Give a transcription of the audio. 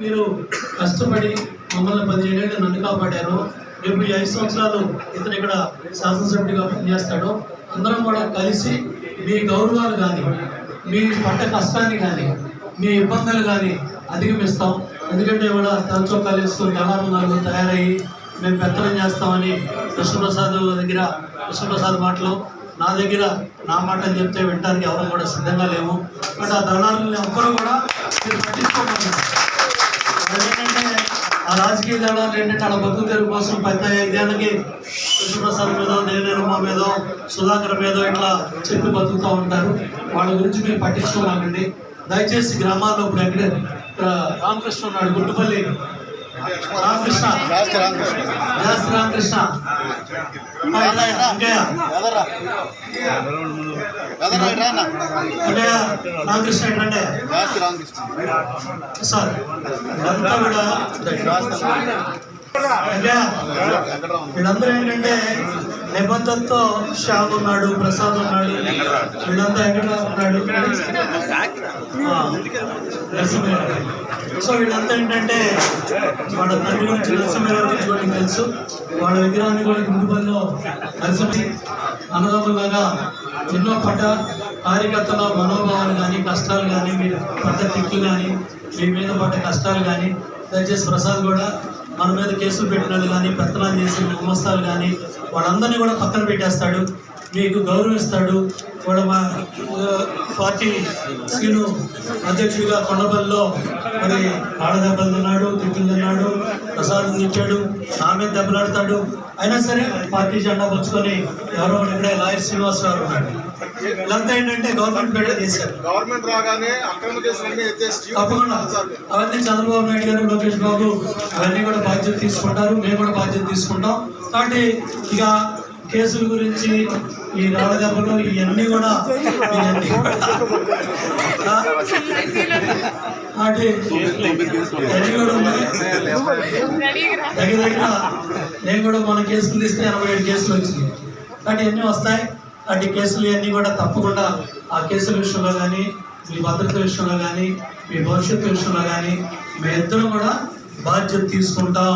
మీరు కష్టపడి మమ్మల్ని 17 ఏళ్ళు నన్ను కాపాడారు. రేపు 5 సంవత్సరాలు ఇతను ఇక్కడ శాసనసభ్యుడిగా పనిచేస్తాడు. అందరం కూడా కలిసి మీ గౌరవాలు కానీ, మీ పట్ట కష్టాన్ని కానీ, మీ ఇబ్బందులు కానీ అధిగమిస్తాం. ఎందుకంటే ఇవాళ తలచొక్కాలు వేసుకుని దళారులు తయారయ్యి మేము పెత్తనం చేస్తామని కృష్ణప్రసాద్ దగ్గర కృష్ణప్రసాద్ మాటలు, నా దగ్గర నా మాటలు చెప్తే వినడానికి ఎవరు కూడా సిద్ధంగా లేము. బట్ ఆ దళారులని ఎవ్వరూ కూడా మీరు పట్టించుకోవాలి. ఏంటంటే ఆ రాజకీయ దళాలు ఏంటంటే వాళ్ళ బతుకు తెరుగు కోసం 15 ఏళ్ళకి కృష్ణప్రసాద్ మీదో, దేవేనమ్మ మీదో, సుధాకర్ మీదో ఇట్లా చెప్పి బతుకుతూ ఉంటారు. వాళ్ళ గురించి మీరు పట్టించుకోవాలండి. దయచేసి గ్రామాల్లో ఇప్పుడు ఎక్కడ రామకృష్ణ ఉన్నాడు, గుట్టుపల్లి రామకృష్ణ, జాస్తి రామకృష్ణ, రామకృష్ణ ఏంటంటే సార్ ఇదంతా కూడా వీళ్ళందరూ ఏంటంటే నిబద్ధతతో శ్యామ్ ఉన్నాడు, ప్రసాద్ ఉన్నాడు, వీళ్ళంతా ఎక్కడ ఉన్నాడు, సో వీళ్ళంతా ఏంటంటే వాళ్ళ తండ్రి గురించి నరసింహరావు గురించి కూడా తెలుసు. వాళ్ళ విగ్రహాన్ని కూడా గుండుపల్లిలో నరసింహ అన్నదమ్ములాగా ఎన్నో పడ్డ కార్యకర్తల మనోభావాలు కానీ, కష్టాలు కానీ, మీరు పడ్డ తిట్లు కానీ, మీ మీద పడ్డ కష్టాలు కానీ, దయచేసి ప్రసాద్ కూడా మన మీద కేసులు పెట్టిన వాళ్ళు కానీ, పెత్తనాలు చేసిన గుమస్తాలు కానీ వాళ్ళందరినీ కూడా పక్కన పెట్టేస్తాడు, మీకు గౌరవిస్తాడు. వాళ్ళ మా పార్టీ సీను అధ్యక్షుడిగా కొండపల్లిలో మరి ఆడదెబ్బలు తిన్నాడు, తిట్లు తిన్నాడు, ప్రసాదం తిట్టాడు, నా మీద దెబ్బలాడతాడు. అయినా సరే పార్టీ జెండా పుచ్చుకొని ఎవరో ఇక్కడే లాయర్ శ్రీనివాసరావు ఉన్నాడు. వీళ్ళంతా ఏంటంటే గవర్నమెంట్ పేడ చేశారు. గవర్నమెంట్ రాగానే తప్పకుండా అవన్నీ చంద్రబాబు నాయుడు గారు, లోకేష్ బాబు అవన్నీ కూడా బాధ్యత తీసుకుంటారు, మేము కూడా బాధ్యత తీసుకుంటాం. కాబట్టి ఇక కేసుల గురించి, ఈ రాళ్ళదెబ్బలు ఇవన్నీ కూడా దగ్గర నేను కూడా మన కేసులు తీస్తే 87 కేసులు వచ్చినాయి. కాబట్టి ఇవన్నీ వస్తాయి. అటు కేసులు ఇవన్నీ కూడా తప్పకుండా ఆ కేసుల విషయంలో కానీ, మీ భద్రత విషయంలో కానీ, మీ భవిష్యత్తు విషయంలో కానీ మీ ఇద్దరం కూడా బాధ్యత తీసుకుంటాం.